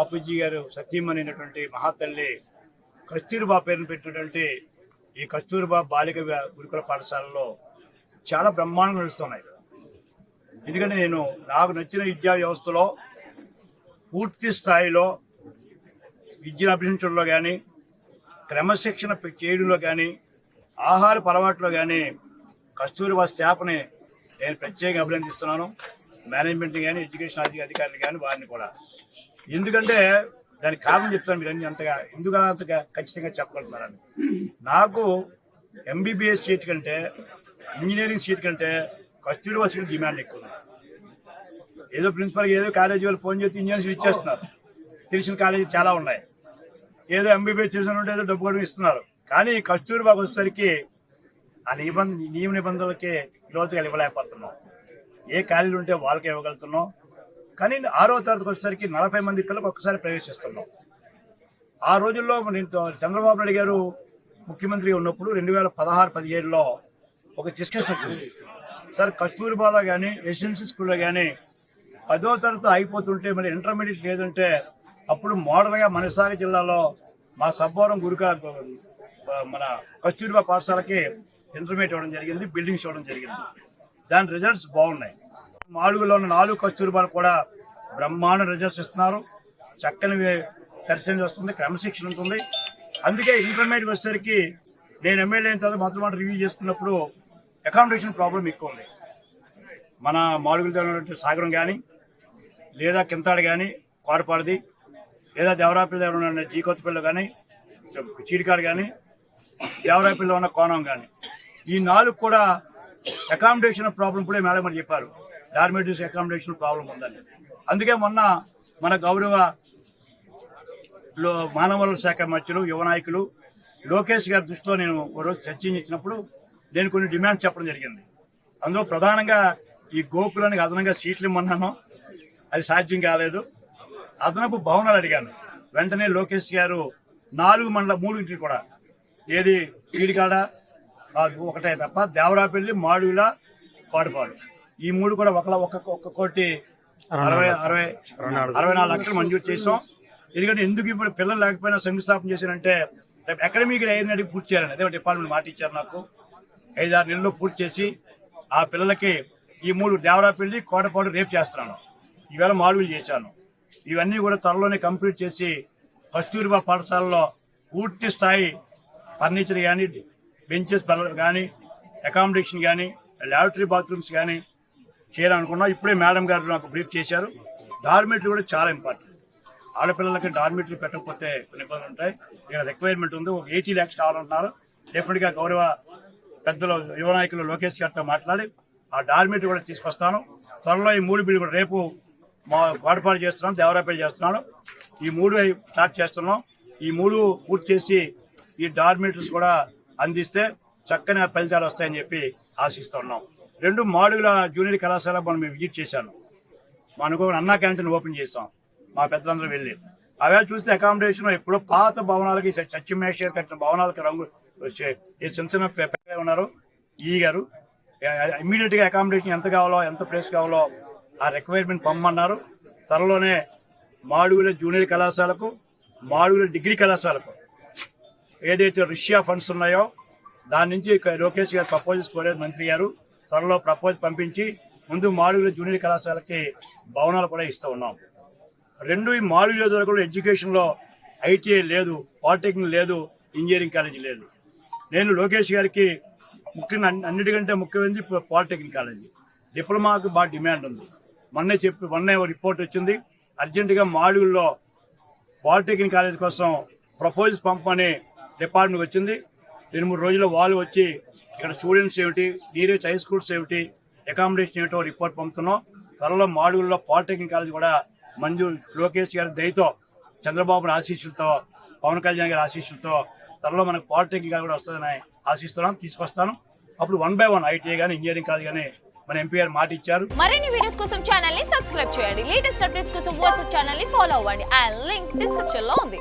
బాపూజీ గారు సతీమణైనటువంటి మహాతల్లి కస్తూరిబా పేరును పెట్టినటువంటి ఈ కస్తూరిబా బాలిక గురుకుల పాఠశాలలో చాలా బ్రహ్మాండంగా నడుస్తున్నాయి. ఎందుకంటే నాకు నచ్చిన విద్యా వ్యవస్థలో పూర్తి స్థాయిలో విద్యను అభ్యసించడంలో కానీ, క్రమశిక్షణ చేయడంలో కానీ, ఆహార అలవాట్లో కానీ కస్తూరిబా స్టాఫ్ని నేను ప్రత్యేకంగా అభినందిస్తున్నాను. మేనేజ్మెంట్ కానీ, ఎడ్యుకేషన్ అధికారులు కానీ వారిని కూడా. ఎందుకంటే దానికి కారణం చెప్తాను, మీరు అన్ని అంతగా ఖచ్చితంగా చెప్పగలుగుతున్నారని. నాకు ఎంబీబీఎస్ సీట్ కంటే, ఇంజనీరింగ్ సీట్ కంటే కస్తూరిబా సీట్ డిమాండ్ ఎక్కువ. ఏదో ప్రిన్సిపల్కి ఏదో కాలేజీ వాళ్ళు ఫోన్ చేసి ఇంజనీరింగ్ సీట్ ఇచ్చేస్తున్నారు. తెలిసిన కాలేజీ చాలా ఉన్నాయి. ఏదో ఎంబీబీఎస్ చేసినట్టు ఏదో డబ్బు కూడా ఇస్తున్నారు. కానీ కస్తూరిబాకి వచ్చేసరికి ఆ నియమ నిబంధనలకి లోతుగా ఇవ్వలేకపోతున్నాం. ఏ కాలేజీలు ఉంటే వాళ్ళకే ఇవ్వగలుగుతున్నాం. కానీ 6వ తరగతికి వచ్చేసరికి 40 మంది పిల్లలకు ఒక్కసారి ప్రవేశిస్తున్నాం. ఆ రోజుల్లో చంద్రబాబు నాయుడు గారు ముఖ్యమంత్రి ఉన్నప్పుడు 2016-17లో ఒక డిస్కషన్ వచ్చింది. సార్, కస్తూరిబాలో కానీ, రెసిడెన్సీ స్కూల్లో కానీ 10వ తరగతి అయిపోతుంటే మరి ఇంటర్మీడియట్ లేదంటే అప్పుడు మోడల్గా మన విశాఖ జిల్లాలో మా సబ్బవరం మన కస్తూరిబా పాఠశాలకి ఇంటర్మీడియట్ ఇవ్వడం జరిగింది, బిల్డింగ్స్ ఇవ్వడం జరిగింది. దాని రిజల్ట్స్ బాగున్నాయి. మాడుగులో ఉన్న 4 కస్తూరిబాలు కూడా బ్రహ్మాండ రిజల్ట్స్ ఇస్తున్నారు. చక్కని పరిశీలన వస్తుంది, క్రమశిక్షణ ఉంటుంది. అందుకే ఇంటర్మీడియట్ వచ్చేసరికి నేను ఎమ్మెల్యే అయిన తర్వాత మాత్రం రివ్యూ చేసుకున్నప్పుడు అకామిడేషన్ ప్రాబ్లం ఎక్కువ ఉంది. మన మాడుగులతో ఉన్నటువంటి సాగరం కానీ, లేదా కింతాడు కానీ, కోటపాడిది, లేదా దేవరాపల్లి దగ్గర ఉన్న జీకొత్తపల్లి కానీ, చీడికాడు కానీ, దేవరాపల్లిలో ఉన్న కోణం కానీ, ఈ 4 కూడా అకామిడేషన్ ప్రాబ్లం కూడా మేడం అని చెప్పారు. డార్మెటరీస్ అకామిడేషన్ ప్రాబ్లం ఉందని. అందుకే మొన్న మన గౌరవ మానవ వనరుల శాఖ మంత్రులు, యువ నాయకులు లోకేష్ గారి దృష్టిలో నేను ఒక రోజు చర్చించినప్పుడు నేను కొన్ని డిమాండ్స్ చెప్పడం జరిగింది. అందులో ప్రధానంగా ఈ గోకులానికి అదనంగా సీట్లు ఇమ్మన్నాను. అది సాధ్యం కాలేదు. అదనపు భవనాలు అడిగాను. వెంటనే లోకేష్ గారు 4 మండల 3 కూడా, ఏది కీడికాడ ఒకటే తప్ప దేవరాపల్లి, మాడుగుల, కోటపాడు, ఈ 3 కూడా ఒక్క కోటి 64 లక్షలు మంజూరు చేసాం. ఎందుకంటే ఇప్పుడు పిల్లలు లేకపోయినా శంకుస్థాపన చేశారంటే రేపు అకాడమిక్ ఇయర్ పూర్తి చేయాలని అదే డిపార్ట్మెంట్ మాట ఇచ్చారు నాకు. 5-6 నెలల్లో పూర్తి చేసి ఆ పిల్లలకి ఈ 3 దేవరాపల్లి, కోటపాడు రేపు చేస్తున్నాను. ఈవేళ మాడుగులు చేశాను. ఇవన్నీ కూడా త్వరలోనే కంప్లీట్ చేసి కస్తూరిబా పాఠశాలలో పూర్తి స్థాయి ఫర్నిచర్ కానీ, బెంచెస్ కానీ, అకామిడేషన్ కానీ, ల్యాబొరేటరీ బాత్రూమ్స్ కానీ చేయాలనుకున్నాం. ఇప్పుడే మేడం గారు నాకు బ్రీఫ్ చేశారు. డార్మెటరీ కూడా చాలా ఇంపార్టెంట్. ఆడపిల్లలకి డార్మెటరీ పెట్టకపోతే కొన్ని ఇబ్బందులు ఉంటాయి. ఇక్కడ రిక్వైర్మెంట్ ఉంది. ఒక 80 lakhs కావాలంటున్నారు. డెఫినెట్గా గౌరవ పెద్దలు, యువ నాయకులు లోకేష్ గారితో మాట్లాడి ఆ డార్మెటరీ కూడా తీసుకొస్తాను. త్వరలో ఈ 3 బిల్లు కూడా రేపు మా కోటపాడు చేస్తున్నాం, దేవరాపల్లి చేస్తున్నాను. ఈ 3 స్టార్ట్ చేస్తున్నాం. ఈ 3 పూర్తి చేసి ఈ డార్మెటరీస్ కూడా అందిస్తే చక్కని ఫలితాలు వస్తాయని చెప్పి ఆశిస్తున్నాం. 2 మాడుగుల జూనియర్ కళాశాల మనం విజిట్ చేశాను. మనకు అన్నా క్యాంటీన్ ఓపెన్ చేస్తాం మా పెద్దలందరూ వెళ్ళి. అవేళ చూస్తే అకామిడేషన్ ఎప్పుడో పాత భవనాలకి, సత్యమేశ్వర్ కట్టిన భవనాలకి రంగు చిన్న చిన్న ఉన్నారు. ఈ గారు ఇమ్మీడియట్గా అకామిడేషన్ ఎంత కావాలో, ఎంత ప్లేస్ కావాలో ఆ రిక్వైర్మెంట్ పంపమన్నారు. త్వరలోనే మాడుగుల జూనియర్ కళాశాలకు, మాడుగుల డిగ్రీ కళాశాలకు ఏదైతే రష్యా ఫండ్స్ ఉన్నాయో దాని నుంచి లోకేష్ గారు ప్రపోజల్స్ కోరారు మంత్రి గారు. త్వరలో ప్రపోజల్ పంపించి ముందు మాడుగుల జూనియర్ కళాశాలకి భవనాలు కూడా ఇస్తూ ఉన్నాం. 2 ఈ మాడుగుల కూడా ఎడ్యుకేషన్లో ఐటీఐ లేదు, పాలిటెక్నిక్ లేదు, ఇంజనీరింగ్ కాలేజీ లేదు. నేను లోకేష్ గారికి ముఖ్యంగా అన్నిటికంటే ముఖ్యమైనది పాలిటెక్నిక్ కాలేజీ. డిప్లొమాకు బాగా డిమాండ్ ఉంది. మొన్నే రిపోర్ట్ వచ్చింది. అర్జెంటుగా మాడుగుల్లో పాలిటెక్నిక్ కాలేజీ కోసం ప్రపోజల్స్ పంపమని డిపార్ట్మెంట్కి వచ్చింది. 2-3 రోజుల్లో వాళ్ళు వచ్చి ఇక్కడ స్టూడెంట్స్ ఏమిటి, నీరేజ్ హై స్కూల్స్ ఏమిటి, అకామిడేషన్ ఏమిటో రిపోర్ట్ పంపుతున్నాం. త్వరలో మాడుగుల్లో పాలిటెక్నిక్ కాలేజ్ కూడా మంజూరు, లోకేష్ గారి దయతో, చంద్రబాబు ఆశీస్సులతో, పవన్ కళ్యాణ్ గారి ఆశీస్సులతో త్వరలో మనకు పాలిటెక్నిక్ కూడా వస్తుందని ఆశిస్తున్నాం. తీసుకొస్తాను. అప్పుడు 1 by 1 ఐటీఐ కానీ, ఇంజనీరింగ్ కాలేజ్ కానీ మన ఎంపీ గారు మాట ఇచ్చారు. మరిన్ని వీడియోస్ కోసం ఛానల్ ని సబ్స్క్రైబ్ చేయండి. లేటెస్ట్ అప్డేట్స్ కోసం వాట్సాప్ ఛానల్ ని ఫాలో అవ్వండి. ఆ లింక్ డిస్క్రిప్షన్ లో ఉంది.